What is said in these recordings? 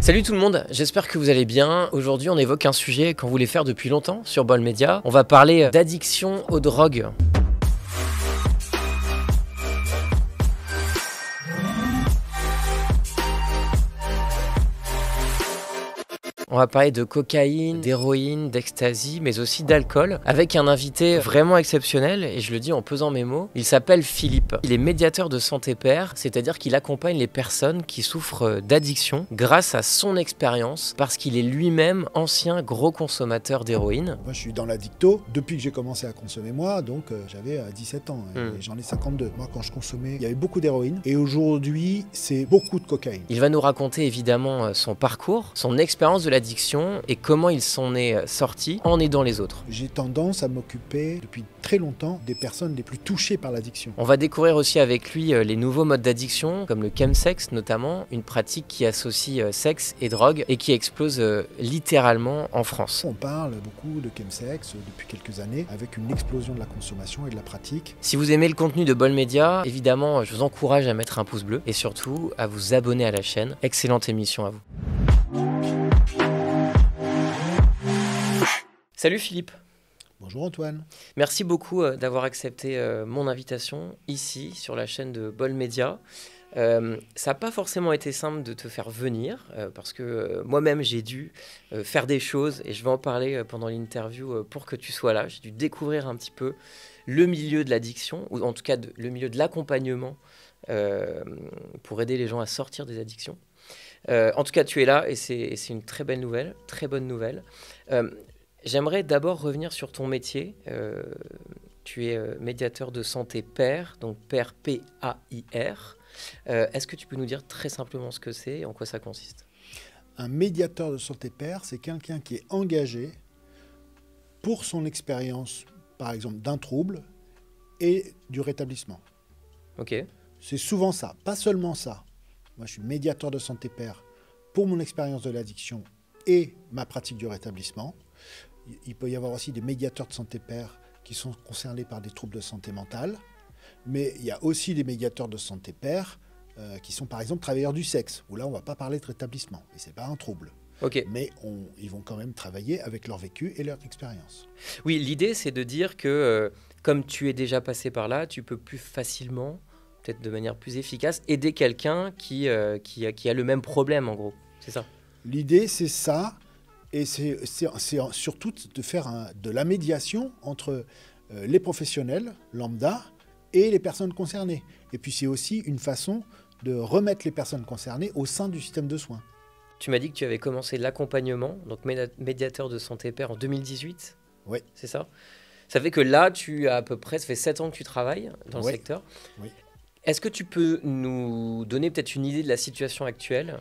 Salut tout le monde, j'espère que vous allez bien. Aujourd'hui, on évoque un sujet qu'on voulait faire depuis longtemps sur Bol Media. On va parler d'addiction aux drogues. On va parler de cocaïne, d'héroïne, d'ecstasy, mais aussi d'alcool, avec un invité vraiment exceptionnel, et je le dis en pesant mes mots. Il s'appelle Philippe. Il est médiateur de santé pair, c'est-à-dire qu'il accompagne les personnes qui souffrent d'addiction grâce à son expérience, parce qu'il est lui-même ancien gros consommateur d'héroïne. Moi, je suis dans l'addicto depuis que j'ai commencé à consommer moi, donc j'avais 17 ans, et j'en ai 52. Moi, quand je consommais, il y avait beaucoup d'héroïne, et aujourd'hui, c'est beaucoup de cocaïne. Il va nous raconter évidemment son parcours, son expérience de l'addiction et comment il s'en est sorti en aidant les autres. J'ai tendance à m'occuper depuis très longtemps des personnes les plus touchées par l'addiction. On va découvrir aussi avec lui les nouveaux modes d'addiction, comme le chemsex notamment, une pratique qui associe sexe et drogue et qui explose littéralement en France. On parle beaucoup de chemsex depuis quelques années, avec une explosion de la consommation et de la pratique. Si vous aimez le contenu de Bol Media, évidemment, je vous encourage à mettre un pouce bleu et surtout à vous abonner à la chaîne. Excellente émission à vous. Salut Philippe. Bonjour Antoine. Merci beaucoup d'avoir accepté mon invitation ici sur la chaîne de Bol Media. Ça n'a pas forcément été simple de te faire venir parce que moi-même j'ai dû faire des choses et je vais en parler pendant l'interview pour que tu sois là. J'ai dû découvrir un petit peu le milieu de l'addiction ou en tout cas le milieu de l'accompagnement pour aider les gens à sortir des addictions. En tout cas, tu es là et c'est une très belle nouvelle, très bonne nouvelle. J'aimerais d'abord revenir sur ton métier. Tu es médiateur de santé pair, donc pair P-A-I-R. Est-ce que tu peux nous dire très simplement ce que c'est et en quoi ça consiste ? Un médiateur de santé pair, c'est quelqu'un qui est engagé pour son expérience, par exemple, d'un trouble et du rétablissement. Ok. C'est souvent ça, pas seulement ça. Moi, je suis médiateur de santé pair pour mon expérience de l'addiction et ma pratique du rétablissement. Il peut y avoir aussi des médiateurs de santé pair qui sont concernés par des troubles de santé mentale, mais il y a aussi des médiateurs de santé pair qui sont par exemple travailleurs du sexe, où là on ne va pas parler de rétablissement, et ce n'est pas un trouble. Okay. Mais ils vont quand même travailler avec leur vécu et leur expérience. Oui, l'idée c'est de dire que comme tu es déjà passé par là, tu peux plus facilement, peut-être de manière plus efficace, aider quelqu'un qui a le même problème en gros, c'est ça ? L'idée c'est ça. Et c'est surtout de faire de la médiation entre les professionnels lambda et les personnes concernées. Et puis c'est aussi une façon de remettre les personnes concernées au sein du système de soins. Tu m'as dit que tu avais commencé l'accompagnement, donc médiateur de santé pair en 2018. Oui. C'est ça ? Ça fait que là, tu as à peu près, ça fait 7 ans que tu travailles dans le secteur. Oui. Est-ce que tu peux nous donner peut-être une idée de la situation actuelle ?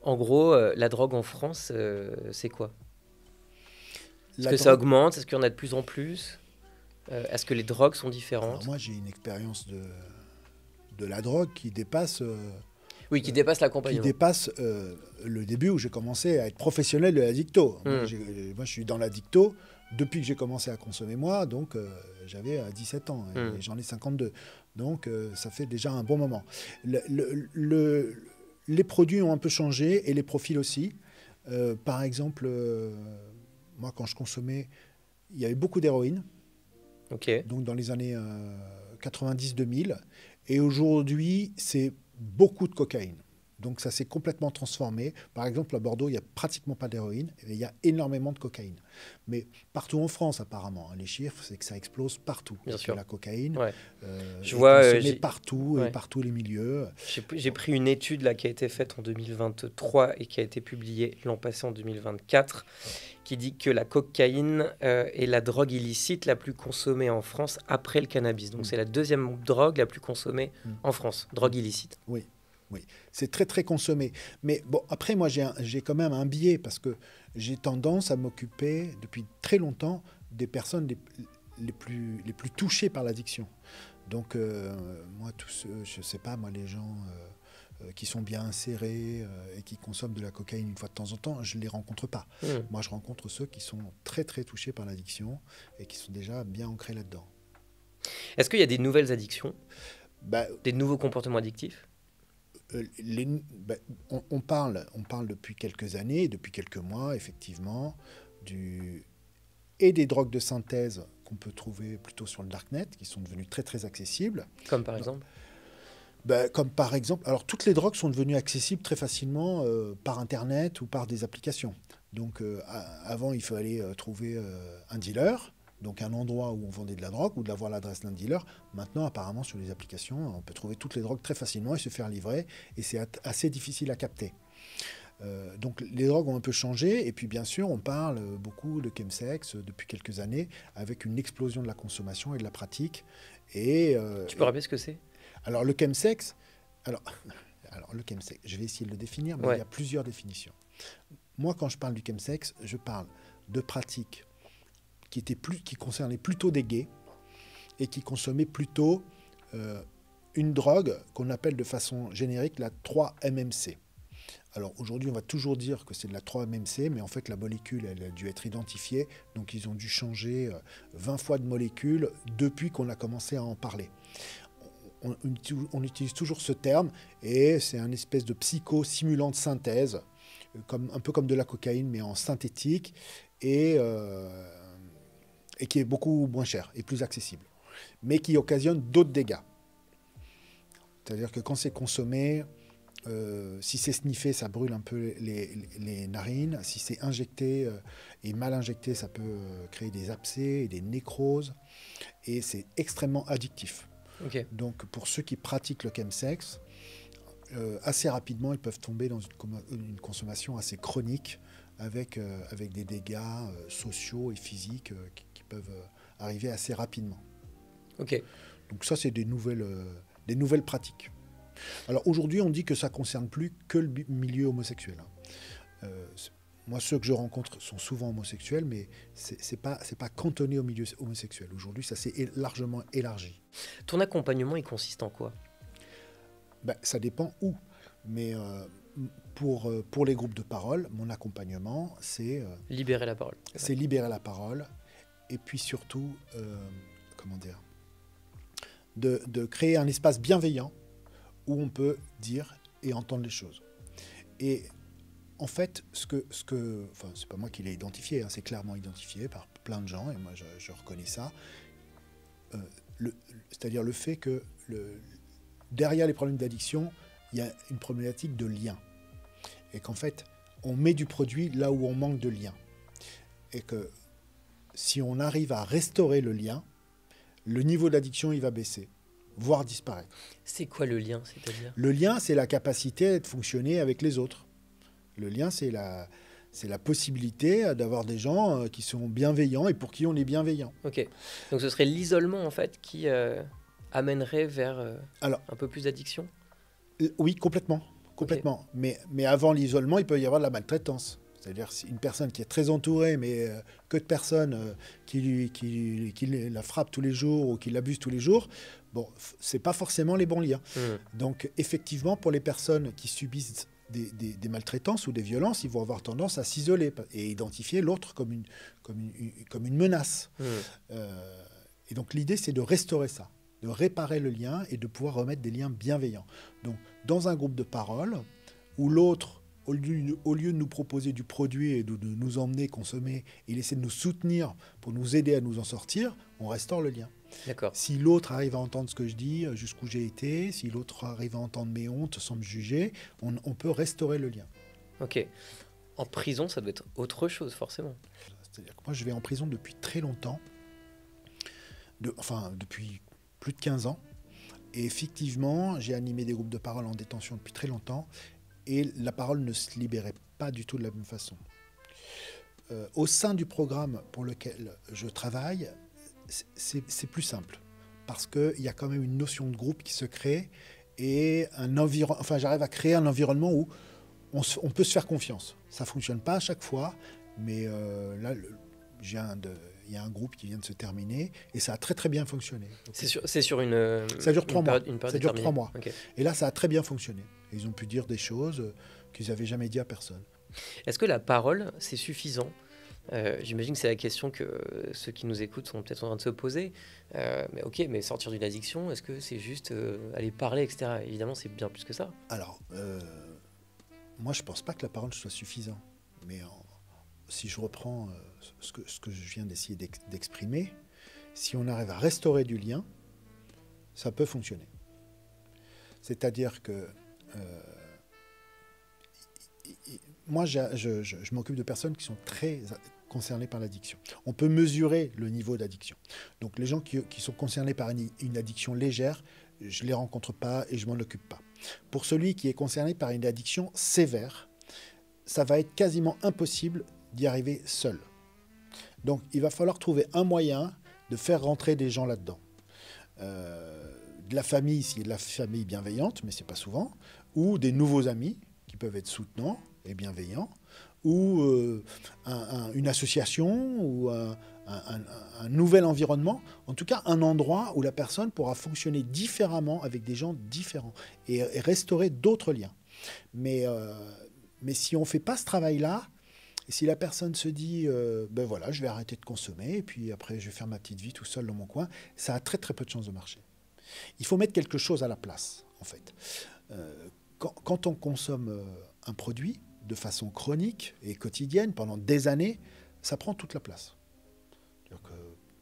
En gros, la drogue en France, c'est quoi ? Est-ce que ça augmente ? Est-ce qu'il y en a de plus en plus ? Est-ce que les drogues sont différentes ? Alors moi, j'ai une expérience de la drogue qui dépasse... oui, qui dépasse l'accompagnement. Qui dépasse le début où j'ai commencé à être professionnel de l'addicto. Moi, je suis dans l'addicto depuis que j'ai commencé à consommer moi, donc j'avais 17 ans et j'en ai 52. Donc ça fait déjà un bon moment. Les produits ont un peu changé et les profils aussi. Par exemple, moi, quand je consommais, il y avait beaucoup d'héroïne. Okay. Donc dans les années 90-2000. Et aujourd'hui, c'est beaucoup de cocaïne. Donc ça s'est complètement transformé. Par exemple, à Bordeaux, il n'y a pratiquement pas d'héroïne, et il y a énormément de cocaïne. Mais partout en France, apparemment, les chiffres, c'est que ça explose partout. Bien sûr. La cocaïne, je vois partout et partout les milieux. J'ai pris une étude là, qui a été faite en 2023 et qui a été publiée l'an passé en 2024, qui dit que la cocaïne est la drogue illicite la plus consommée en France après le cannabis. Donc c'est la deuxième drogue la plus consommée en France, drogue illicite. Oui. Oui, c'est très très consommé. Mais bon, après moi j'ai quand même un biais parce que j'ai tendance à m'occuper depuis très longtemps des personnes les plus touchées par l'addiction. Donc moi tous ceux, je sais pas moi les gens qui sont bien insérés et qui consomment de la cocaïne une fois de temps en temps, je les rencontre pas. Moi je rencontre ceux qui sont très très touchés par l'addiction et qui sont déjà bien ancrés là-dedans. Est-ce qu'il y a des nouvelles addictions, des nouveaux comportements addictifs ? On parle depuis quelques années, depuis quelques mois, effectivement, et des drogues de synthèse qu'on peut trouver plutôt sur le darknet, qui sont devenues très très accessibles. Comme par exemple? Comme par exemple, alors toutes les drogues sont devenues accessibles très facilement par Internet ou par des applications. Donc avant, il fallait trouver un dealer, donc un endroit où on vendait de la drogue ou d'avoir l'adresse d'un dealer. Maintenant, apparemment, sur les applications, on peut trouver toutes les drogues très facilement et se faire livrer, et c'est assez difficile à capter. Donc les drogues ont un peu changé, et puis bien sûr on parle beaucoup de chemsex depuis quelques années, avec une explosion de la consommation et de la pratique. Tu peux rappeler ce que c'est? Alors le chemsex, alors le chemsex, je vais essayer de le définir, mais il y a plusieurs définitions. Moi, quand je parle du chemsex, je parle de pratiques qui concernaient plutôt des gays et qui consommaient plutôt une drogue qu'on appelle de façon générique la 3-MMC. Alors aujourd'hui, on va toujours dire que c'est de la 3-MMC, mais en fait, la molécule, elle a dû être identifiée. Donc ils ont dû changer 20 fois de molécule depuis qu'on a commencé à en parler. On utilise toujours ce terme, et c'est un espèce de psychosimulant de synthèse, un peu comme de la cocaïne, mais en synthétique, et qui est beaucoup moins cher et plus accessible, mais qui occasionne d'autres dégâts. C'est-à-dire que quand c'est consommé, si c'est sniffé, ça brûle un peu les narines. Si c'est injecté et mal injecté, ça peut créer des abcès et des nécroses. Et c'est extrêmement addictif. Okay. Donc pour ceux qui pratiquent le chemsex, assez rapidement, ils peuvent tomber dans une consommation assez chronique avec des dégâts sociaux et physiques qui peuvent arriver assez rapidement. Okay. Donc ça, c'est des nouvelles pratiques. Alors aujourd'hui, on dit que ça ne concerne plus que le milieu homosexuel. Moi, ceux que je rencontre sont souvent homosexuels, mais c'est pas cantonné au milieu homosexuel. Aujourd'hui, ça s'est largement élargi. Ton accompagnement, il consiste en quoi? Ça dépend où. Mais pour les groupes de parole, mon accompagnement, c'est... libérer la parole. C'est libérer la parole. Et puis surtout, de créer un espace bienveillant où on peut dire et entendre les choses. Et en fait, c'est pas moi qui l'ai identifié, hein, c'est clairement identifié par plein de gens, et moi je reconnais ça. C'est-à-dire le fait que derrière les problèmes d'addiction, il y a une problématique de lien. Et qu'en fait, on met du produit là où on manque de lien. Et que si on arrive à restaurer le lien, le niveau d'addiction, il va baisser, voire disparaître. C'est quoi le lien, c'est-à-dire? Le lien, c'est la capacité de fonctionner avec les autres. Le lien, c'est la possibilité d'avoir des gens qui sont bienveillants et pour qui on est bienveillant. Ok. Donc ce serait l'isolement, en fait, qui amènerait vers un peu plus d'addiction? Oui, complètement. Complètement. Okay. Mais avant l'isolement, il peut y avoir de la maltraitance. C'est-à-dire une personne qui est très entourée, mais que de personnes qui la frappent tous les jours ou qui l'abusent tous les jours, bon, c'est pas forcément les bons liens. Donc effectivement, pour les personnes qui subissent des maltraitances ou des violences, ils vont avoir tendance à s'isoler et identifier l'autre comme une menace. Et donc l'idée, c'est de restaurer ça, de réparer le lien et de pouvoir remettre des liens bienveillants. Donc dans un groupe de parole où l'autre, au lieu de nous proposer du produit et de nous emmener consommer, il essaie de nous soutenir pour nous aider à nous en sortir, on restaure le lien. D'accord. Si l'autre arrive à entendre ce que je dis, jusqu'où j'ai été, si l'autre arrive à entendre mes hontes sans me juger, on peut restaurer le lien. Ok. En prison, ça doit être autre chose, forcément. C'est-à-dire que moi, je vais en prison depuis très longtemps, depuis plus de 15 ans. Et effectivement, j'ai animé des groupes de parole en détention depuis très longtemps. Et la parole ne se libérait pas du tout de la même façon. Au sein du programme pour lequel je travaille, c'est plus simple. Parce qu'il y a quand même une notion de groupe qui se crée et j'arrive à créer un environnement où on peut se faire confiance. Ça ne fonctionne pas à chaque fois, mais là, il y a un groupe qui vient de se terminer et ça a très très bien fonctionné. C'est sur une... Ça dure 3 mois. Ça dure 3 mois. Okay. Et là, ça a très bien fonctionné. Et ils ont pu dire des choses qu'ils n'avaient jamais dit à personne. Est-ce que la parole, c'est suffisant J'imagine que c'est la question que ceux qui nous écoutent sont peut-être en train de se poser. Mais ok, mais sortir d'une addiction, est-ce que c'est juste aller parler, etc. Évidemment, c'est bien plus que ça. Alors, moi, je pense pas que la parole soit suffisante. Mais si je reprends ce que je viens d'essayer d'exprimer, si on arrive à restaurer du lien, ça peut fonctionner. C'est-à-dire que moi, je m'occupe de personnes qui sont très concernées par l'addiction. On peut mesurer le niveau d'addiction. Donc les gens qui sont concernés par une addiction légère, je ne les rencontre pas et je ne m'en occupe pas. Pour celui qui est concerné par une addiction sévère, ça va être quasiment impossible d'y arriver seul. Donc il va falloir trouver un moyen de faire rentrer des gens là-dedans. De la famille, s'il y a de la famille bienveillante, mais ce n'est pas souvent, ou des nouveaux amis qui peuvent être soutenants et bienveillants, ou une association, ou un nouvel environnement, en tout cas un endroit où la personne pourra fonctionner différemment avec des gens différents et restaurer d'autres liens. Mais si on ne fait pas ce travail-là, et si la personne se dit ben voilà, je vais arrêter de consommer, et puis après je vais faire ma petite vie tout seul dans mon coin, ça a très très peu de chances de marcher. Il faut mettre quelque chose à la place, en fait. Quand on consomme un produit de façon chronique et quotidienne pendant des années, ça prend toute la place.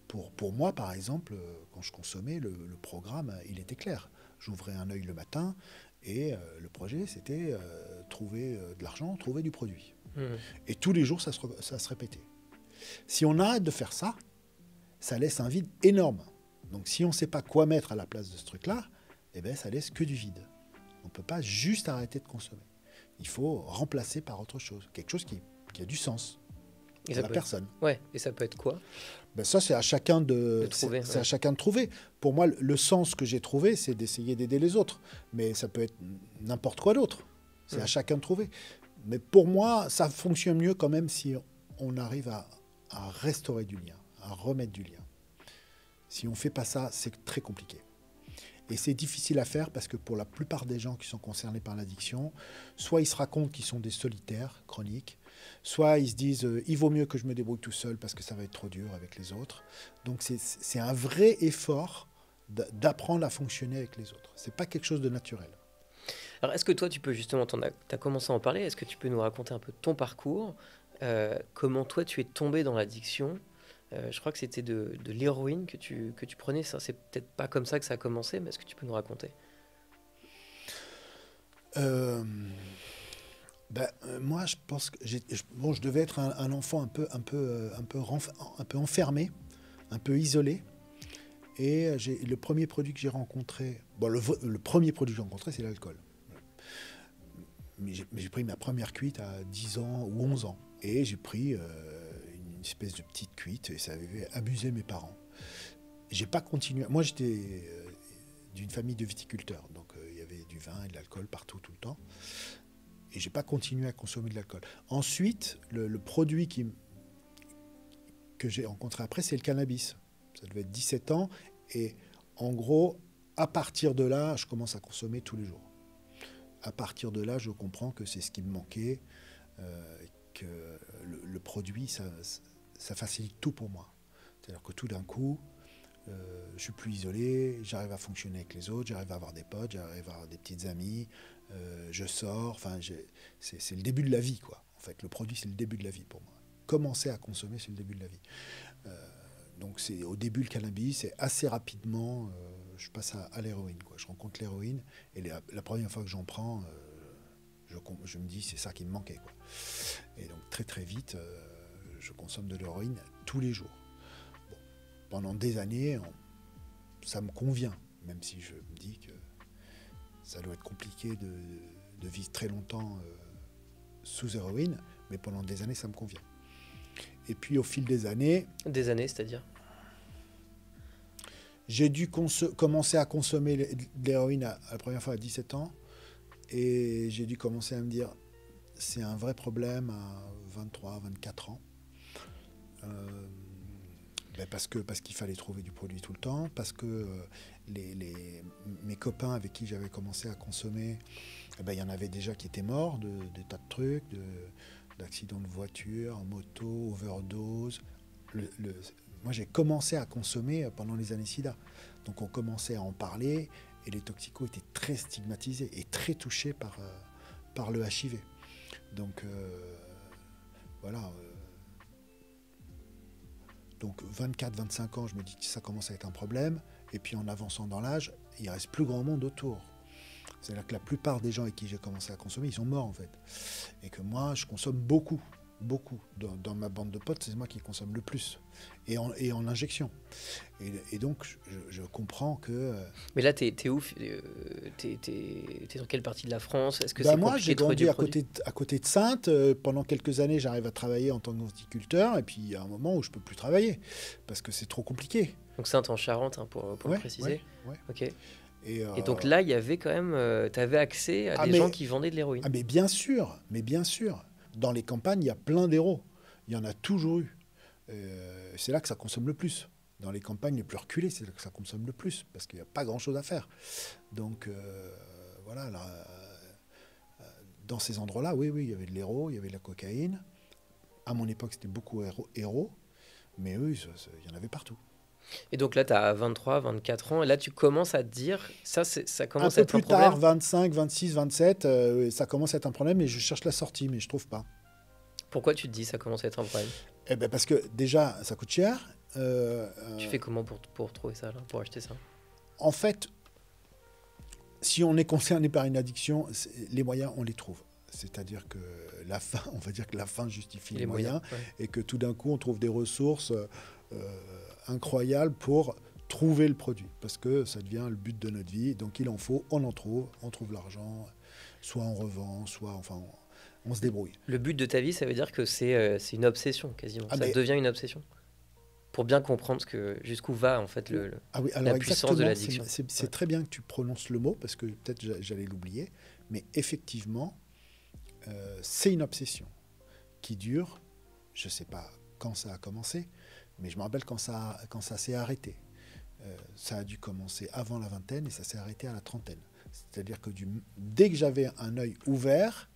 Pour moi, par exemple, quand je consommais, le programme, il était clair. J'ouvrais un œil le matin et le projet, c'était trouver de l'argent, trouver du produit. Et tous les jours, ça se répétait. Si on arrête de faire ça, ça laisse un vide énorme. Donc si on ne sait pas quoi mettre à la place de ce truc-là, eh ben, ça laisse que du vide. On ne peut pas juste arrêter de consommer. Il faut remplacer par autre chose, quelque chose qui a du sens pour la personne. Ouais, et ça peut être quoi? Ben ça, c'est à chacun de trouver. C'est à chacun de trouver. Pour moi, le sens que j'ai trouvé, c'est d'essayer d'aider les autres. Mais ça peut être n'importe quoi d'autre. C'est à chacun de trouver. Mais pour moi, ça fonctionne mieux quand même si on arrive à restaurer du lien, à remettre du lien. Si on ne fait pas ça, c'est très compliqué. Et c'est difficile à faire parce que pour la plupart des gens qui sont concernés par l'addiction, soit ils se racontent qu'ils sont des solitaires chroniques, soit ils se disent il vaut mieux que je me débrouille tout seul parce que ça va être trop dur avec les autres. Donc c'est un vrai effort d'apprendre à fonctionner avec les autres. C'est pas quelque chose de naturel. Alors est-ce que toi tu peux justement, tu as commencé à en parler, est-ce que tu peux nous raconter un peu ton parcours, comment toi tu es tombé dans l'addiction? Je crois que c'était de l'héroïne que tu prenais. Ça, c'est peut-être pas comme ça que ça a commencé, mais est-ce que tu peux nous raconter? Moi, je pense que je devais être un enfant un peu enfermé, un peu isolé. Et le premier produit que j'ai rencontré, le premier produit que j'ai rencontré, c'est l'alcool. Mais j'ai pris ma première cuite à 10 ans ou 11 ans. Et j'ai pris une espèce de petite cuite et ça avait amusé mes parents. J'ai pas continué. Moi, j'étais d'une famille de viticulteurs, donc il y avait du vin et de l'alcool partout, tout le temps. Et j'ai pas continué à consommer de l'alcool. Ensuite, le produit que j'ai rencontré après, c'est le cannabis. Ça devait être 17 ans. Et en gros, à partir de là, je commence à consommer tous les jours. À partir de là, je comprends que c'est ce qui me manquait, que le produit, ça facilite tout pour moi. C'est-à-dire que tout d'un coup, je suis plus isolé, j'arrive à fonctionner avec les autres, j'arrive à avoir des potes, j'arrive à avoir des petites amies, je sors, enfin, c'est le début de la vie, quoi. En fait, le produit, c'est le début de la vie pour moi. Commencer à consommer, c'est le début de la vie. Donc c'est au début le cannabis, et assez rapidement, je passe à l'héroïne, quoi. Je rencontre l'héroïne, et la première fois que j'en prends, je me dis c'est ça qui me manquait, quoi. Et donc très très vite, je consomme de l'héroïne tous les jours. Bon, pendant des années, ça me convient, même si je me dis que ça doit être compliqué de vivre très longtemps sous héroïne, mais pendant des années, ça me convient. Et puis au fil des années... Des années, c'est-à-dire? J'ai dû commencer à consommer de l'héroïne la première fois à 17 ans. Et j'ai dû commencer à me dire, c'est un vrai problème à 23, 24 ans. Parce qu'il fallait trouver du produit tout le temps, parce que mes copains avec qui j'avais commencé à consommer, il y en avait déjà qui étaient morts de tas de trucs, d'accidents de voiture, moto, overdose. Moi, j'ai commencé à consommer pendant les années SIDA. Donc, on commençait à en parler et les toxicos étaient très stigmatisés et très touchés par le HIV. Donc, voilà. Donc, 24-25 ans, je me dis que ça commence à être un problème. Et puis, en avançant dans l'âge, il reste plus grand monde autour. C'est-à-dire que la plupart des gens avec qui j'ai commencé à consommer, ils sont morts, en fait. Et que moi, je consomme beaucoup. Dans ma bande de potes, c'est moi qui consomme le plus. Et en injection. Et donc, je comprends que... Mais là, t'es où? T'es dans quelle partie de la France? Est-ce que Ben c'est moi, compliqué j'ai de trouver grandi du produit? à côté de Saintes. Pendant quelques années, j'arrive à travailler en tant que viticulteur. Et puis, il y a un moment où je ne peux plus travailler. Parce que c'est trop compliqué. Donc Sainte en Charente, hein, pour le Ouais, préciser. ouais. Ok. Et donc là, il y avait quand même... t'avais accès à des gens qui vendaient de l'héroïne. mais bien sûr, Dans les campagnes, il y a plein d'héros. Il y en a toujours eu. C'est là que ça consomme le plus. Dans les campagnes les plus reculées, c'est là que ça consomme le plus. Parce qu'il n'y a pas grand-chose à faire. Donc, voilà. Là, dans ces endroits-là, oui, il y avait de l'héros, il y avait de la cocaïne. À mon époque, c'était beaucoup héros. Mais eux, il y en avait partout. Et donc là, tu as 23, 24 ans, et là, tu commences à te dire, ça commence Un à peu être un plus tard, problème. 25, 26, 27, ça commence à être un problème et je cherche la sortie, mais je trouve pas. Pourquoi tu te dis ça commence à être un problème? Eh ben parce que déjà, ça coûte cher. Tu fais comment pour trouver ça, là, pour acheter ça? En fait, si on est concerné par une addiction, les moyens, on les trouve. C'est-à-dire que la fin, on va dire que la fin justifie les moyens, ouais. et que tout d'un coup, on trouve des ressources incroyables pour trouver le produit, parce que ça devient le but de notre vie. Donc il en faut, on trouve l'argent, soit on revend, soit enfin on se débrouille. Le but de ta vie, ça veut dire que c'est une obsession quasiment. Ah, Ça mais... devient une obsession. Pour bien comprendre jusqu'où va en fait Ah oui, alors la puissance de l'addiction. C'est très bien que tu prononces le mot, parce que peut-être j'allais l'oublier, mais effectivement, c'est une obsession qui dure, je ne sais pas quand ça a commencé, mais je me rappelle quand ça s'est arrêté. Ça a dû commencer avant la vingtaine et ça s'est arrêté à la trentaine. C'est-à-dire que dès que j'avais un œil ouvert,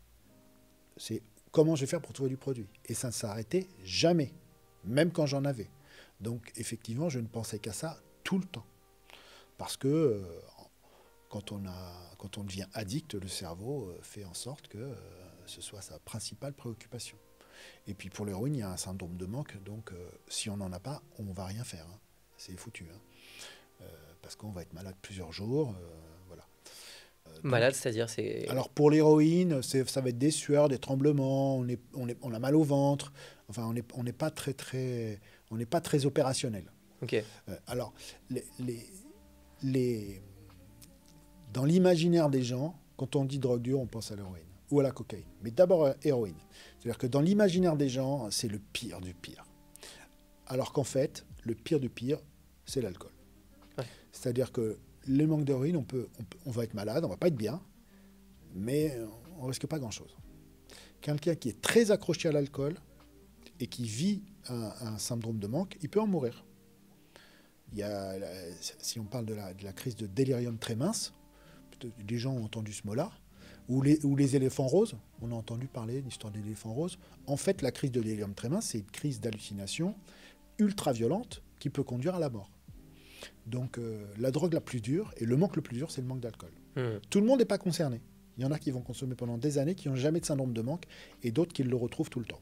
c'est comment je vais faire pour trouver du produit. Et ça ne s'est arrêté jamais, même quand j'en avais. Donc effectivement, je ne pensais qu'à ça tout le temps. Parce que quand on devient addict, le cerveau fait en sorte que ce soit sa principale préoccupation. Et puis pour l'héroïne, il y a un syndrome de manque, donc si on n'en a pas, on ne va rien faire. Hein. C'est foutu. Hein. Parce qu'on va être malade plusieurs jours. Voilà. Malade, c'est-à-dire c'est... Alors pour l'héroïne, ça va être des sueurs, des tremblements, on a mal au ventre. Enfin, on n'est pas très opérationnel. Ok. Alors, dans l'imaginaire des gens, quand on dit drogue dure, on pense à l'héroïne ou à la cocaïne. Mais d'abord héroïne. C'est-à-dire que dans l'imaginaire des gens, c'est le pire du pire. Alors qu'en fait, le pire du pire, c'est l'alcool. Ouais. C'est-à-dire que le manque d'héroïne, on va être malade, on va pas être bien, mais on risque pas grand-chose. Quelqu'un qui est très accroché à l'alcool et qui vit un syndrome de manque, il peut en mourir. Si on parle de la crise de délirium très mince, les gens ont entendu ce mot-là, ou les éléphants roses, on a entendu parler de l'histoire des éléphants roses. En fait, la crise de délirium très mince, c'est une crise d'hallucination ultra violente qui peut conduire à la mort. Donc la drogue la plus dure et le manque le plus dur, c'est le manque d'alcool. Tout le monde n'est pas concerné. Il y en a qui vont consommer pendant des années, qui n'ont jamais de syndrome de manque, et d'autres qui le retrouvent tout le temps.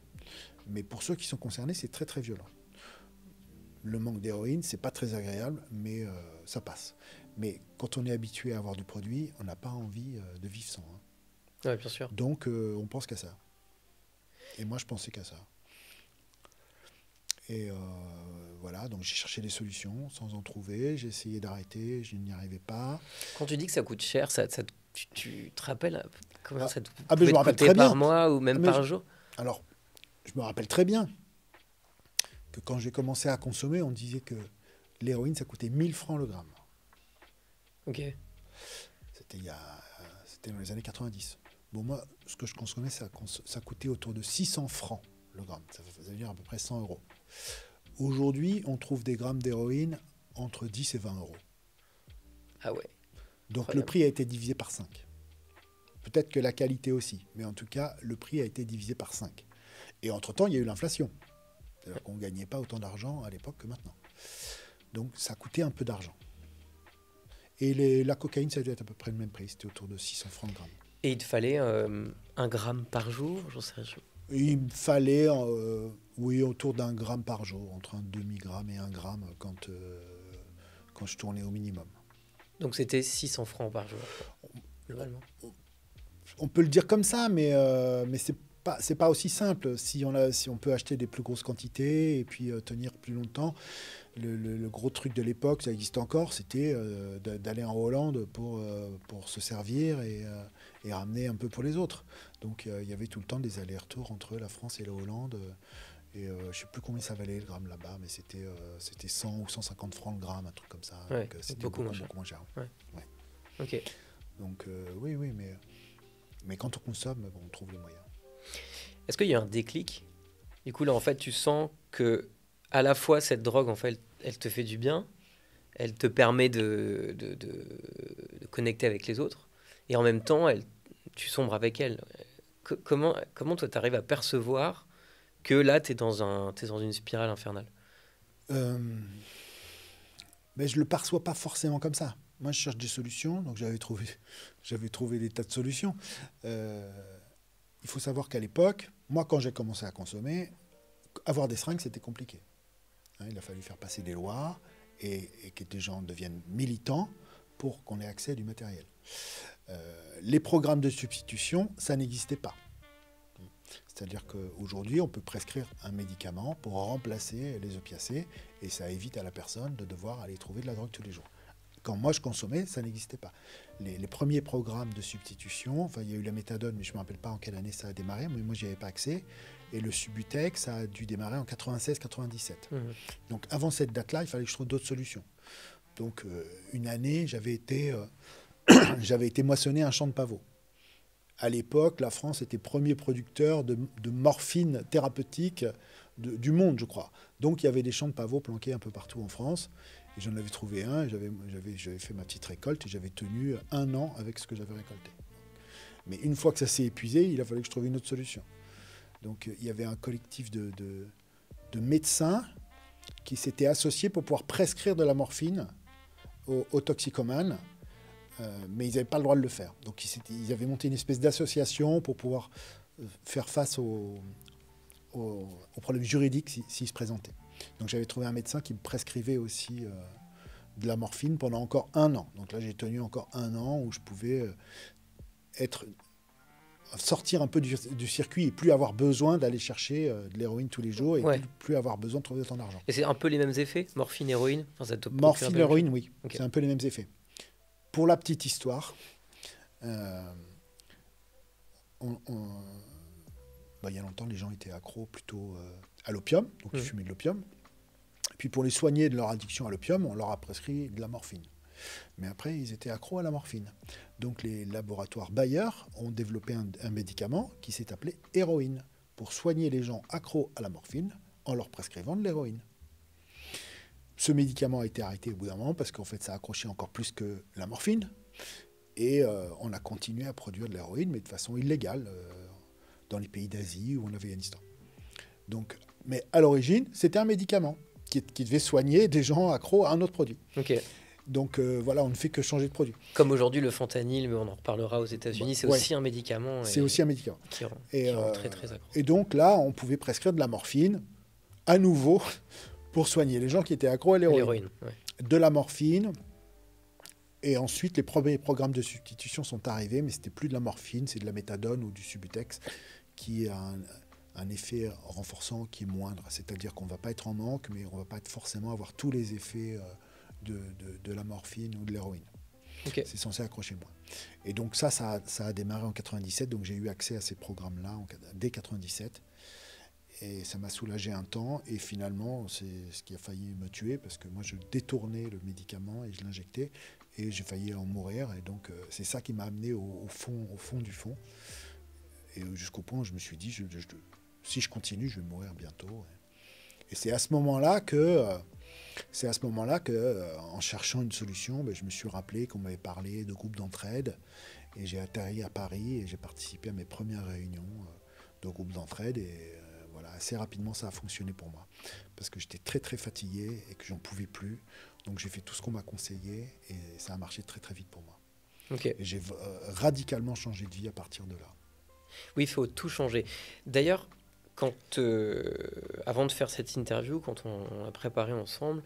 Mais pour ceux qui sont concernés, c'est très très violent. Le manque d'héroïne, c'est pas très agréable, mais ça passe. Mais quand on est habitué à avoir du produit, on n'a pas envie de vivre sans. Hein. Oui, bien sûr. Donc on pense qu'à ça. Et moi, je pensais qu'à ça. Et voilà, donc j'ai cherché des solutions sans en trouver. J'ai essayé d'arrêter, je n'y arrivais pas. Quand tu dis que ça coûte cher, tu te rappelles combien ça te mais je me rappelle coûter très par bien. mois ou même par jour? Alors, je me rappelle très bien que quand j'ai commencé à consommer, on disait que l'héroïne, ça coûtait 1000 francs le gramme. Ok. C'était dans les années 90. Bon, moi, ce que je consommais, ça coûtait autour de 600 francs le gramme. Ça veut dire à peu près 100 euros. Aujourd'hui, on trouve des grammes d'héroïne entre 10 et 20 euros. Ah ouais. Donc Incroyable. le prix a été divisé par 5. Peut-être que la qualité aussi, mais en tout cas, le prix a été divisé par 5. Et entre-temps, il y a eu l'inflation. C'est-à-dire qu'on ne gagnait pas autant d'argent à l'époque que maintenant. Donc ça coûtait un peu d'argent. Et la cocaïne, ça devait être à peu près le même prix. C'était autour de 600 francs le gramme. Et il te fallait 1 gramme par jour, j'en sais rien. Et il me fallait, oui, autour d'1 gramme par jour, entre un demi-gramme et 1 gramme quand je tournais au minimum. Donc c'était 600 francs par jour, globalement. On peut le dire comme ça, mais c'est pas aussi simple. Si on peut acheter des plus grosses quantités et puis tenir plus longtemps, le gros truc de l'époque, ça existe encore, c'était d'aller en Hollande pour se servir et ramener un peu pour les autres. Donc il y avait tout le temps des allers-retours entre la France et la Hollande. Et je ne sais plus combien ça valait le gramme là-bas, mais c'était 100 ou 150 francs le gramme, un truc comme ça. Ouais, donc c'était beaucoup moins cher. Ouais. Ouais. Ok. Donc oui, mais quand on consomme, bon, on trouve les moyens. Est-ce qu'il y a un déclic? Du coup, là, en fait, tu sens que à la fois cette drogue, en fait, elle te fait du bien, elle te permet de connecter avec les autres, et en même temps, tu sombres avec elle. Comment toi, tu arrives à percevoir que là, t'es dans une spirale infernale? Mais je ne le perçois pas forcément comme ça. Moi, je cherche des solutions, donc j'avais trouvé des tas de solutions. Il faut savoir qu'à l'époque, moi, quand j'ai commencé à consommer, avoir des seringues, c'était compliqué. Il a fallu faire passer des lois et que des gens deviennent militants pour qu'on ait accès à du matériel. Les programmes de substitution, ça n'existait pas. C'est-à-dire qu'aujourd'hui, on peut prescrire un médicament pour remplacer les opiacés et ça évite à la personne de devoir aller trouver de la drogue tous les jours. Quand moi je consommais, ça n'existait pas. Les premiers programmes de substitution, enfin il y a eu la méthadone, mais je ne me rappelle pas en quelle année ça a démarré, mais moi j'y avais pas accès. Et le Subutex, ça a dû démarrer en 96-97. Donc avant cette date-là, il fallait que je trouve d'autres solutions. Donc une année, j'avais été moissonner un champ de pavots. À l'époque, la France était premier producteur de morphine thérapeutique du monde, je crois. Donc il y avait des champs de pavots planqués un peu partout en France. Et j'en avais trouvé un, et j'avais fait ma petite récolte, et j'avais tenu 1 an avec ce que j'avais récolté. Mais une fois que ça s'est épuisé, il a fallu que je trouve une autre solution. Donc il y avait un collectif de médecins qui s'étaient associés pour pouvoir prescrire de la morphine aux toxicomanes, mais ils n'avaient pas le droit de le faire. Donc ils avaient monté une espèce d'association pour pouvoir faire face aux problèmes juridiques s'ils se présentaient. Donc j'avais trouvé un médecin qui me prescrivait aussi de la morphine pendant encore 1 an. Donc là j'ai tenu encore 1 an où je pouvais sortir un peu du circuit et plus avoir besoin d'aller chercher de l'héroïne tous les jours et plus avoir besoin de trouver autant d'argent. Et c'est un peu les mêmes effets, morphine, héroïne? Morphine, héroïne, oui. Okay. C'est un peu les mêmes effets. Pour la petite histoire, il y a longtemps, les gens étaient accros plutôt à l'opium, donc ils fumaient de l'opium. Puis pour les soigner de leur addiction à l'opium, on leur a prescrit de la morphine. Mais après, ils étaient accros à la morphine. Donc les laboratoires Bayer ont développé un médicament qui s'est appelé héroïne, pour soigner les gens accros à la morphine en leur prescrivant de l'héroïne. Ce médicament a été arrêté au bout d'un moment parce qu'en fait, ça accrochait encore plus que la morphine. Et on a continué à produire de l'héroïne, mais de façon illégale, dans les pays d'Asie ou en Afghanistan. Donc, mais à l'origine, c'était un médicament qui devait soigner des gens accros à un autre produit. Okay. Donc voilà, on ne fait que changer de produit. Comme aujourd'hui le fentanyl, mais on en reparlera aux États-Unis, c'est aussi un médicament. C'est aussi un médicament. Qui rend très très accro. Et donc là, on pouvait prescrire de la morphine, à nouveau, pour soigner les gens qui étaient accros à l'héroïne. De la morphine. Et ensuite, les premiers programmes de substitution sont arrivés, mais c'était plus de la morphine, c'est de la méthadone ou du Subutex, qui a un effet renforçant qui est moindre. C'est-à-dire qu'on ne va pas être en manque, mais on ne va pas forcément avoir tous les effets de la morphine ou de l'héroïne. Okay. C'est censé accrocher moins. Et donc ça a démarré en 97, donc j'ai eu accès à ces programmes-là dès 97. Et ça m'a soulagé un temps, et finalement, c'est ce qui a failli me tuer, parce que moi, je détournais le médicament et je l'injectais, et j'ai failli en mourir. Et donc, c'est ça qui m'a amené au fond du fond. Et jusqu'au point où je me suis dit, si je continue, je vais mourir bientôt. Et c'est à ce moment-là que, en cherchant une solution, je me suis rappelé qu'on m'avait parlé de groupes d'entraide. Et j'ai atterri à Paris et j'ai participé à mes premières réunions de groupes d'entraide. Et assez rapidement, ça a fonctionné pour moi. Parce que j'étais très, très fatigué et que j'en pouvais plus. Donc, j'ai fait tout ce qu'on m'a conseillé et ça a marché très, très vite pour moi. Ok. Et j'ai radicalement changé de vie à partir de là. Oui, il faut tout changer. D'ailleurs, avant de faire cette interview, quand on a préparé ensemble,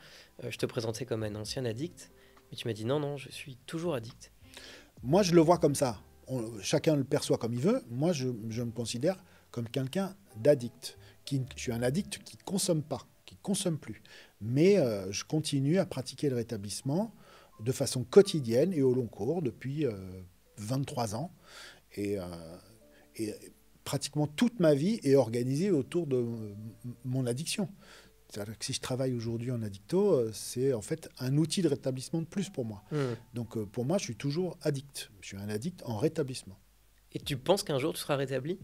je te présentais comme un ancien addict, mais tu m'as dit non, non, je suis toujours addict. Moi, je le vois comme ça. Chacun le perçoit comme il veut. Moi, je me considère comme quelqu'un d'addict. Je suis un addict qui ne consomme pas, qui ne consomme plus. Mais je continue à pratiquer le rétablissement de façon quotidienne et au long cours depuis 23 ans. Et pratiquement toute ma vie est organisée autour de mon addiction. C'est-à-dire que si je travaille aujourd'hui en addicto, c'est en fait un outil de rétablissement de plus pour moi. Donc pour moi, je suis toujours addict. Je suis un addict en rétablissement. Et tu penses qu'un jour tu seras rétabli?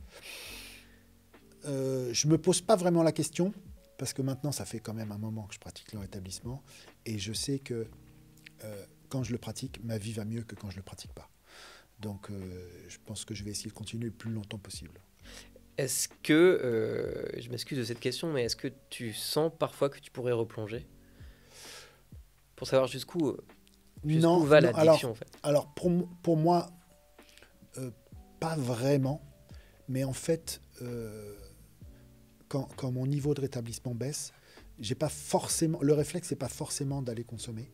Je ne me pose pas vraiment la question, parce que maintenant, ça fait quand même un moment que je pratique le rétablissement, et je sais que quand je le pratique, ma vie va mieux que quand je ne le pratique pas. Donc je pense que je vais essayer de continuer le plus longtemps possible. Est-ce que, je m'excuse de cette question, mais est-ce que tu sens parfois que tu pourrais replonger? Pour savoir jusqu'où va l'addiction, en fait. Alors pour moi, pas vraiment, mais en fait, quand mon niveau de rétablissement baisse, j'ai pas forcément, le réflexe, c'est pas forcément d'aller consommer,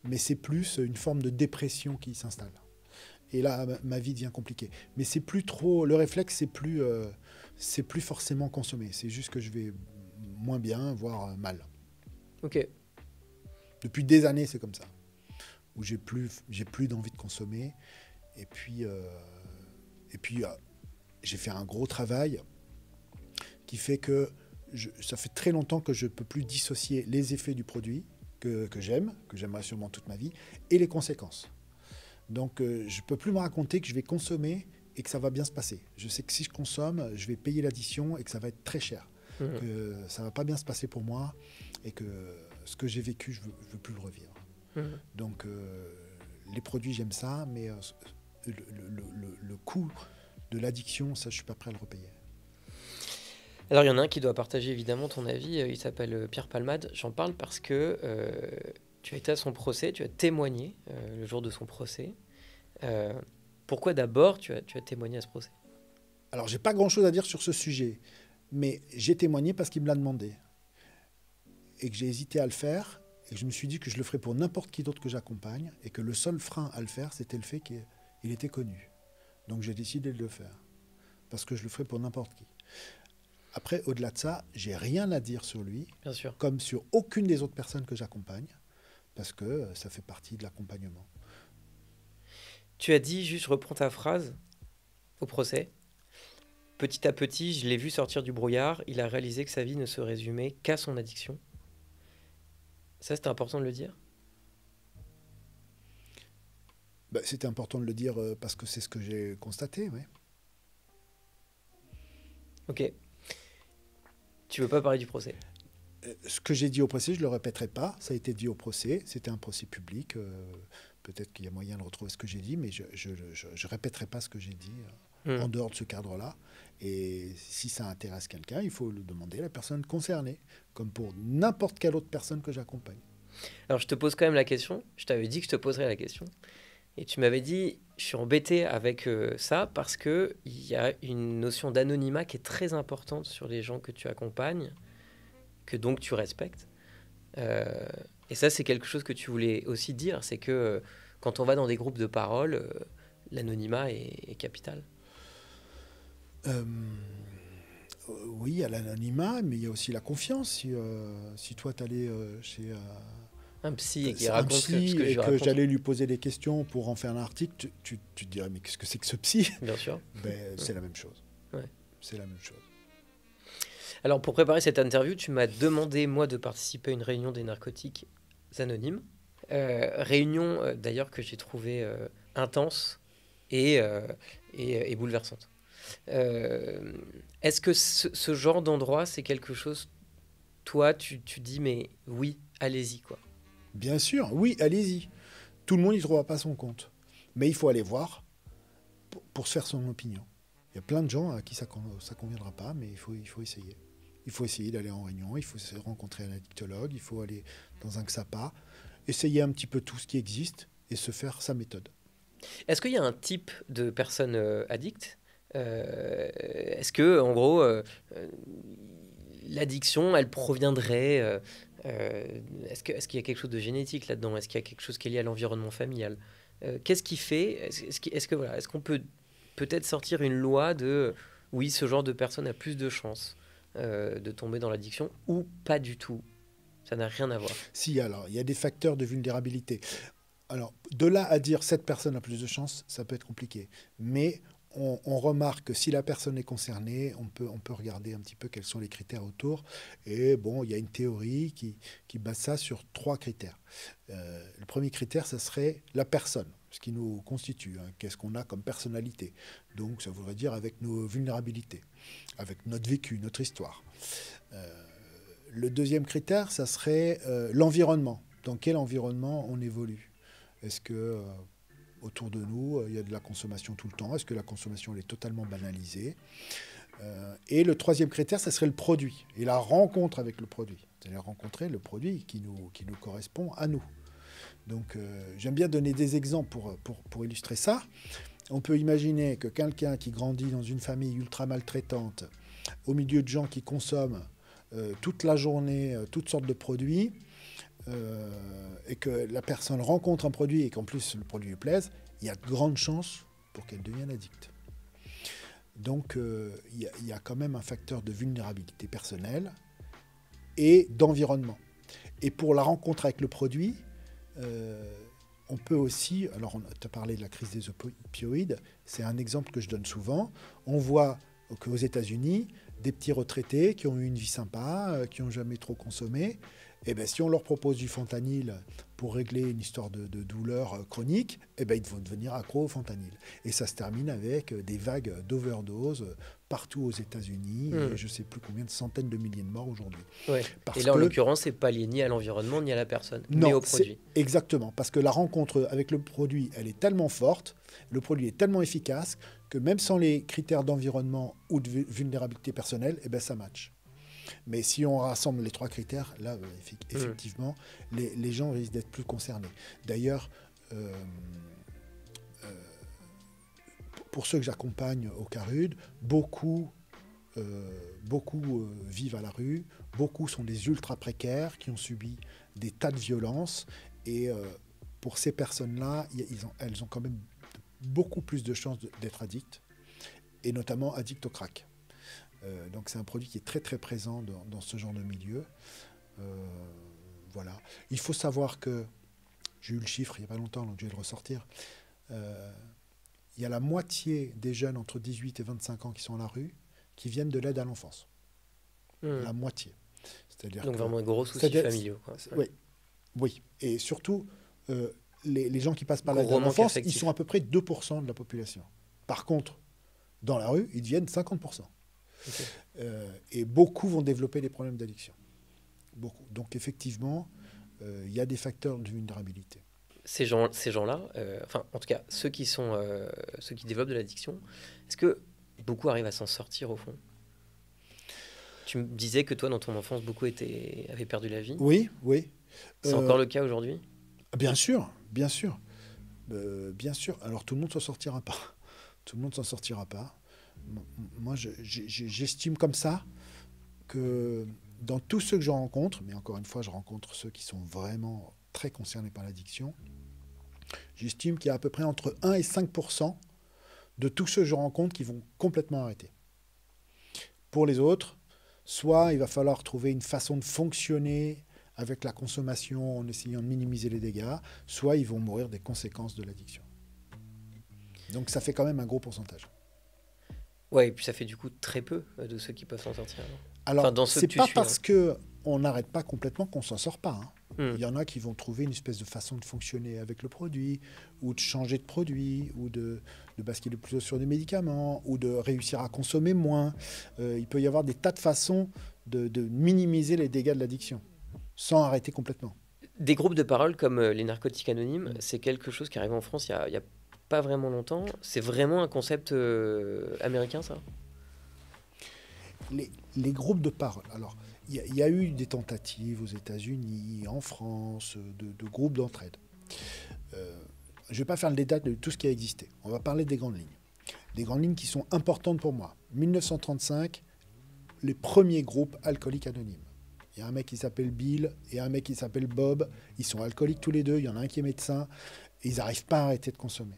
mais c'est plus une forme de dépression qui s'installe. Et là, ma vie devient compliquée. Mais c'est plus trop, le réflexe, c'est plus forcément consommer. C'est juste que je vais moins bien, voire mal. Ok. Depuis des années, c'est comme ça. Où j'ai plus d'envie de consommer. Et puis j'ai fait un gros travail qui fait que ça fait très longtemps que je ne peux plus dissocier les effets du produit que j'aimerais sûrement toute ma vie, et les conséquences. Donc je ne peux plus me raconter que je vais consommer et que ça va bien se passer. Je sais que si je consomme, je vais payer l'addition et que ça va être très cher. Que ça ne va pas bien se passer pour moi et que ce que j'ai vécu, je veux plus le revivre. Donc les produits, j'aime ça, mais le coût de l'addiction, ça, je ne suis pas prêt à le repayer. Alors, il y en a un qui doit partager évidemment ton avis. Il s'appelle Pierre Palmade. J'en parle parce que tu as été à son procès, tu as témoigné le jour de son procès. Pourquoi d'abord tu as témoigné à ce procès? Alors, j'ai pas grand-chose à dire sur ce sujet, mais j'ai témoigné parce qu'il me l'a demandé. Et que j'ai hésité à le faire, et que je me suis dit que je le ferais pour n'importe qui d'autre que j'accompagne, et que le seul frein à le faire, c'était le fait qu'il était connu. Donc j'ai décidé de le faire, parce que je le ferais pour n'importe qui. Après, au-delà de ça, j'ai rien à dire sur lui, Bien sûr. Comme sur aucune des autres personnes que j'accompagne, parce que ça fait partie de l'accompagnement. Tu as dit, juste je reprends ta phrase, au procès, petit à petit, je l'ai vu sortir du brouillard, il a réalisé que sa vie ne se résumait qu'à son addiction. Ça, c'était important de le dire? Ben, c'était important de le dire parce que c'est ce que j'ai constaté, oui. Ok. Tu veux pas parler du procès? Ce que j'ai dit au procès, je ne le répéterai pas. Ça a été dit au procès. C'était un procès public. Peut-être qu'il y a moyen de retrouver ce que j'ai dit, mais je ne répéterai pas ce que j'ai dit en dehors de ce cadre-là. Et si ça intéresse quelqu'un, il faut le demander à la personne concernée, comme pour n'importe quelle autre personne que j'accompagne. Alors, je te pose quand même la question. Je t'avais dit que je te poserais la question. Et tu m'avais dit, je suis embêté avec ça parce qu'il y a une notion d'anonymat qui est très importante sur les gens que tu accompagnes, que donc tu respectes. Et ça, c'est quelque chose que tu voulais aussi dire, c'est que quand on va dans des groupes de parole, l'anonymat est capital. Oui, il y a l'anonymat, mais il y a aussi la confiance. Si toi, tu allais chez un psy et qui un raconte psy ce que et je que raconte. j'allais lui poser des questions pour en faire un article, tu te dirais, mais qu'est-ce que c'est que ce psy? Bien sûr. C'est la même chose. Ouais. C'est la même chose. Alors, pour préparer cette interview, tu m'as demandé, moi, de participer à une réunion des narcotiques anonymes. Réunion, d'ailleurs, que j'ai trouvée intense et bouleversante. Est-ce que ce genre d'endroit, c'est quelque chose, toi, tu dis, mais oui, allez-y, quoi. Bien sûr, oui, allez-y. Tout le monde n'y trouvera pas son compte. Mais il faut aller voir pour se faire son opinion. Il y a plein de gens à qui ça ne conviendra pas, mais il faut essayer. Il faut essayer d'aller en réunion, il faut se rencontrer un addictologue, il faut aller dans un XAPA, essayer un petit peu tout ce qui existe et se faire sa méthode. Est-ce qu'il y a un type de personne addicte? Est-ce que, en gros, l'addiction, elle proviendrait est-ce qu'il y a quelque chose de génétique là-dedans? Est-ce qu'il y a quelque chose qui est lié à l'environnement familial? Qu'est-ce qui fait? Est-ce qu'on peut peut-être sortir une loi de oui, ce genre de personne a plus de chances de tomber dans l'addiction ou pas du tout? Ça n'a rien à voir. Si, alors, il y a des facteurs de vulnérabilité. Alors, de là à dire cette personne a plus de chance, ça peut être compliqué. Mais on remarque que si la personne est concernée, on peut regarder un petit peu quels sont les critères autour. Et bon, il y a une théorie qui base ça sur 3 critères. Le premier critère, ça serait la personne, ce qui nous constitue. Hein. Qu'est-ce qu'on a comme personnalité? Donc, ça voudrait dire avec nos vulnérabilités, avec notre vécu, notre histoire. Le deuxième critère, ça serait l'environnement. Dans quel environnement on évolue? Est-ce que autour de nous, il y a de la consommation tout le temps? Est-ce que la consommation elle est totalement banalisée? Et le troisième critère, ça serait le produit et la rencontre avec le produit. C'est-à-dire rencontrer le produit qui nous correspond à nous. Donc j'aime bien donner des exemples pour illustrer ça. On peut imaginer que quelqu'un qui grandit dans une famille ultra maltraitante, au milieu de gens qui consomment toute la journée toutes sortes de produits, et que la personne rencontre un produit et qu'en plus le produit lui plaise, il y a de grandes chances pour qu'elle devienne addicte. Donc il y a quand même un facteur de vulnérabilité personnelle et d'environnement. Et pour la rencontre avec le produit, on peut aussi, alors tu as parlé de la crise des opioïdes, c'est un exemple que je donne souvent. On voit qu'aux États-Unis, des petits retraités qui ont eu une vie sympa, qui n'ont jamais trop consommé, et bien, si on leur propose du fentanyl pour régler une histoire de douleur chronique, et bien, ils vont devenir accros au fentanyl. Et ça se termine avec des vagues d'overdose partout aux États-Unis, et je ne sais plus combien de centaines de milliers de morts aujourd'hui. Ouais. Et là, en l'occurrence, ce n'est pas lié ni à l'environnement, ni à la personne, mais au produit. Exactement, parce que la rencontre avec le produit, elle est tellement forte, le produit est tellement efficace, que même sans les critères d'environnement ou de vulnérabilité personnelle, eh ben, ça match. Mais si on rassemble les 3 critères, là, effectivement, les gens risquent d'être plus concernés. D'ailleurs, pour ceux que j'accompagne au CARUD, beaucoup vivent à la rue, beaucoup sont des ultra précaires qui ont subi des tas de violences. Et pour ces personnes-là, elles ont quand même beaucoup plus de chances d'être addictes, et notamment addictes au crack. Donc c'est un produit qui est très très présent dans ce genre de milieu. Voilà. Il faut savoir que, j'ai eu le chiffre il n'y a pas longtemps, donc je vais le ressortir, il y a la moitié des jeunes entre 18 et 25 ans qui sont à la rue qui viennent de l'aide à l'enfance. La moitié. C'est-à-dire donc vraiment un gros souci familiaux. Oui. Et surtout, les gens qui passent par l'aide à l'enfance, ils sont à peu près 2% de la population. Par contre, dans la rue, ils deviennent 50%. Okay. Et beaucoup vont développer des problèmes d'addiction. Beaucoup. Donc effectivement, il y a des facteurs de vulnérabilité. Ces gens-là, enfin en tout cas ceux qui développent de l'addiction, est-ce que beaucoup arrivent à s'en sortir au fond? Tu me disais que toi, dans ton enfance, beaucoup avaient perdu la vie. Oui. C'est encore le cas aujourd'hui? Bien sûr. Bien sûr. Alors tout le monde ne s'en sortira pas. Tout le monde ne s'en sortira pas. Moi, j'estime comme ça que dans tous ceux que je rencontre, mais encore une fois, je rencontre ceux qui sont vraiment très concernés par l'addiction, j'estime qu'il y a à peu près entre 1 et 5% de tous ceux que je rencontre qui vont complètement arrêter. Pour les autres, soit il va falloir trouver une façon de fonctionner avec la consommation en essayant de minimiser les dégâts, soit ils vont mourir des conséquences de l'addiction. Donc ça fait quand même un gros pourcentage. Ouais, et puis ça fait du coup très peu de ceux qui peuvent s'en sortir. Alors, enfin, c'est pas parce qu'on n'arrête pas complètement qu'on s'en sort pas. Hein. Il y en a qui vont trouver une espèce de façon de fonctionner avec le produit, ou de changer de produit, ou de basculer plutôt sur des médicaments, ou de réussir à consommer moins. Il peut y avoir des tas de façons de minimiser les dégâts de l'addiction, sans arrêter complètement. Des groupes de parole comme les narcotiques anonymes, c'est quelque chose qui arrive en France il y a pas vraiment longtemps. C'est vraiment un concept américain, ça? les groupes de parole. Alors, il y a eu des tentatives aux États-Unis, en France, de groupes d'entraide. Je ne vais pas faire le détail de tout ce qui a existé. On va parler des grandes lignes. Des grandes lignes qui sont importantes pour moi. 1935, les premiers groupes alcooliques anonymes. Il y a un mec qui s'appelle Bill et un mec qui s'appelle Bob. Ils sont alcooliques tous les deux. Il y en a un qui est médecin. Et ils n'arrivent pas à arrêter de consommer.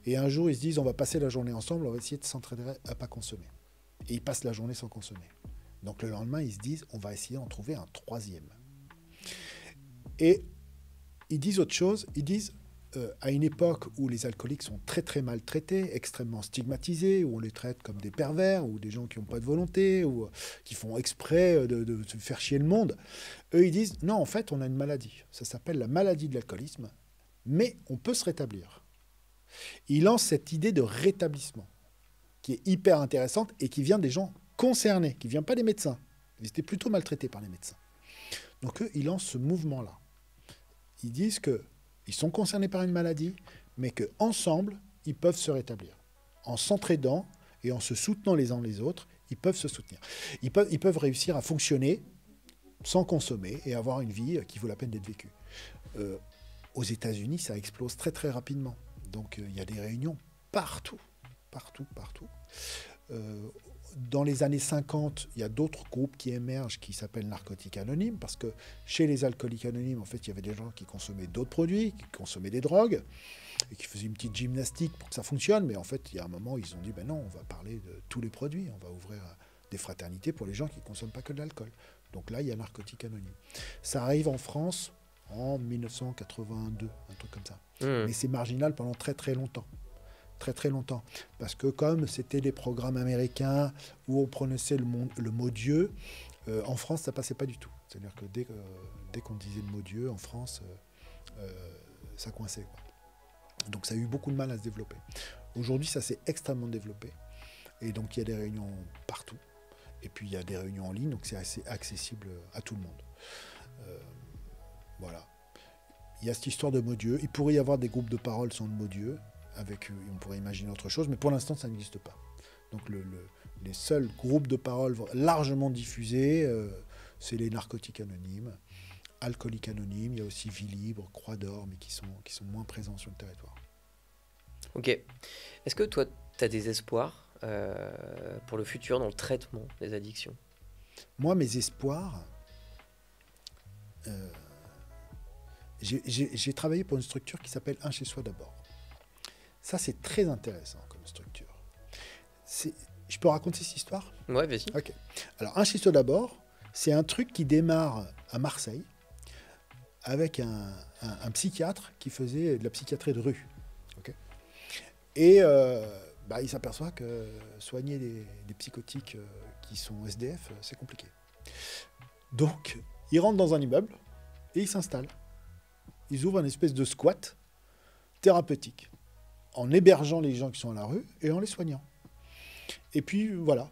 Et un jour, ils se disent, on va passer la journée ensemble, on va essayer de s'entraider à ne pas consommer. Et ils passent la journée sans consommer. Donc le lendemain, ils se disent, on va essayer d'en trouver un troisième. Et ils disent autre chose. Ils disent, à une époque où les alcooliques sont très très maltraités, extrêmement stigmatisés, où on les traite comme des pervers, ou des gens qui n'ont pas de volonté, ou qui font exprès de se faire chier le monde, eux ils disent, non, en fait, on a une maladie. Ça s'appelle la maladie de l'alcoolisme, mais on peut se rétablir. Ils lancent cette idée de rétablissement, qui est hyper intéressante et qui vient des gens concernés, qui ne vient pas des médecins. Ils étaient plutôt maltraités par les médecins. Donc eux, ils lancent ce mouvement-là. Ils disent qu'ils sont concernés par une maladie, mais qu'ensemble, ils peuvent se rétablir. En s'entraidant et en se soutenant les uns les autres, ils peuvent se soutenir. Ils peuvent réussir à fonctionner sans consommer et avoir une vie qui vaut la peine d'être vécue. Aux États-Unis, ça explose très très rapidement. Donc il y a des réunions partout. Dans les années 50, il y a d'autres groupes qui émergent qui s'appellent Narcotiques Anonymes, parce que chez les alcooliques anonymes, en fait, il y avait des gens qui consommaient d'autres produits, qui consommaient des drogues, et qui faisaient une petite gymnastique pour que ça fonctionne. Mais en fait, il y a un moment, ils ont dit, ben non, on va parler de tous les produits, on va ouvrir des fraternités pour les gens qui ne consomment pas que de l'alcool. Donc là, il y a Narcotiques Anonymes. Ça arrive en France en 1982, un truc comme ça. Mais c'est marginal pendant très très longtemps. Très longtemps. Parce que comme c'était des programmes américains où on prononçait le mot Dieu, en France, ça passait pas du tout. C'est-à-dire que dès qu'on disait le mot Dieu, en France, ça coinçait, quoi. Donc ça a eu beaucoup de mal à se développer. Aujourd'hui, ça s'est extrêmement développé. Et donc il y a des réunions partout. Et puis il y a des réunions en ligne, donc c'est assez accessible à tout le monde. Voilà. Il y a cette histoire de mot Dieu. Il pourrait y avoir des groupes de parole sans le mot Dieu. On pourrait imaginer autre chose, mais pour l'instant, ça n'existe pas. Donc les seuls groupes de parole largement diffusés, c'est les Narcotiques Anonymes, Alcooliques Anonymes, il y a aussi Vie Libre, Croix d'Or, mais qui sont moins présents sur le territoire. Ok. Est-ce que toi, tu as des espoirs pour le futur dans le traitement des addictions ? Moi, mes espoirs... j'ai travaillé pour une structure qui s'appelle Un chez soi d'abord. Ça, c'est très intéressant comme structure. Je peux raconter cette histoire ? Ouais, vas-y. Ok. Alors, Un chez soi d'abord, c'est un truc qui démarre à Marseille avec un psychiatre qui faisait de la psychiatrie de rue. Okay. Et il s'aperçoit que soigner des psychotiques qui sont SDF, c'est compliqué. Donc, il rentre dans un immeuble et il s'installe. Ils ouvrent une espèce de squat thérapeutique, en hébergeant les gens qui sont à la rue et en les soignant. Et puis voilà,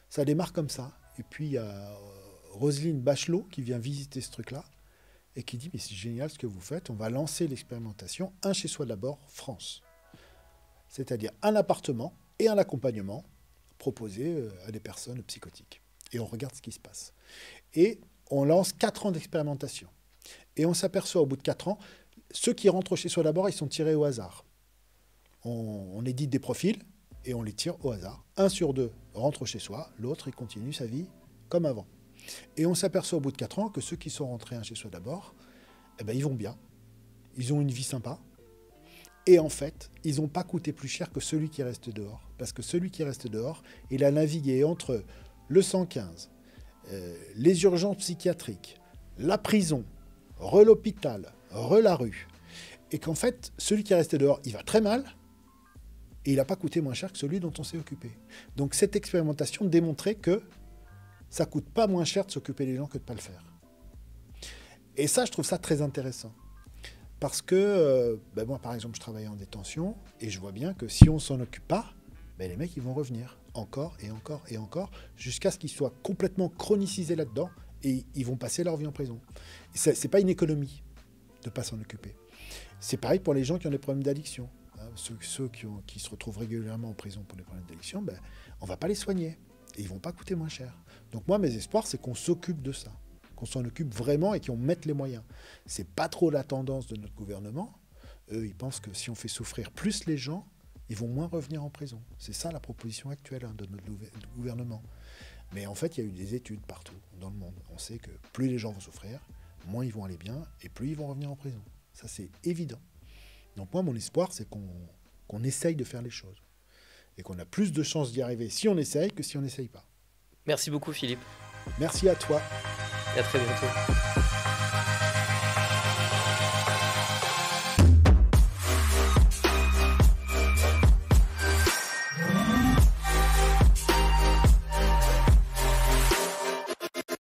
ça démarre comme ça. Et puis il y a Roselyne Bachelot qui vient visiter ce truc-là et qui dit « Mais c'est génial ce que vous faites, on va lancer l'expérimentation Un chez soi d'abord France ». C'est-à-dire un appartement et un accompagnement proposé à des personnes psychotiques. Et on regarde ce qui se passe. Et on lance 4 ans d'expérimentation. Et on s'aperçoit au bout de 4 ans, ceux qui rentrent chez soi d'abord, ils sont tirés au hasard. On édite des profils et on les tire au hasard. 1 sur 2 rentre chez soi, l'autre, il continue sa vie comme avant. Et on s'aperçoit au bout de 4 ans que ceux qui sont rentrés chez soi d'abord, ils vont bien. Ils ont une vie sympa. Et en fait, ils n'ont pas coûté plus cher que celui qui reste dehors. Parce que celui qui reste dehors, il a navigué entre le 115, les urgences psychiatriques, la prison, l'hôpital, la rue. Et qu'en fait, celui qui est resté dehors, il va très mal, et il n'a pas coûté moins cher que celui dont on s'est occupé. Donc cette expérimentation démontrait que ça ne coûte pas moins cher de s'occuper des gens que de ne pas le faire. Et ça, je trouve ça très intéressant. Parce que, moi, par exemple, je travaille en détention, et je vois bien que si on ne s'en occupe pas, les mecs, ils vont revenir encore et encore et encore, jusqu'à ce qu'ils soient complètement chronicisés là-dedans, et ils vont passer leur vie en prison. Ce n'est pas une économie de ne pas s'en occuper. C'est pareil pour les gens qui ont des problèmes d'addiction. Ceux qui se retrouvent régulièrement en prison pour des problèmes d'addiction, on ne va pas les soigner. Et ils ne vont pas coûter moins cher. Donc moi, mes espoirs, c'est qu'on s'occupe de ça, qu'on s'en occupe vraiment et qu'on mette les moyens. Ce n'est pas trop la tendance de notre gouvernement. Eux, ils pensent que si on fait souffrir plus les gens, ils vont moins revenir en prison. C'est ça la proposition actuelle de notre gouvernement. Mais en fait, il y a eu des études partout dans le monde. On sait que plus les gens vont souffrir, moins ils vont aller bien et plus ils vont revenir en prison. Ça, c'est évident. Donc moi, mon espoir, c'est qu'on essaye de faire les choses. Et qu'on a plus de chances d'y arriver si on essaye que si on n'essaye pas. Merci beaucoup Philippe. Merci à toi. Et à très bientôt.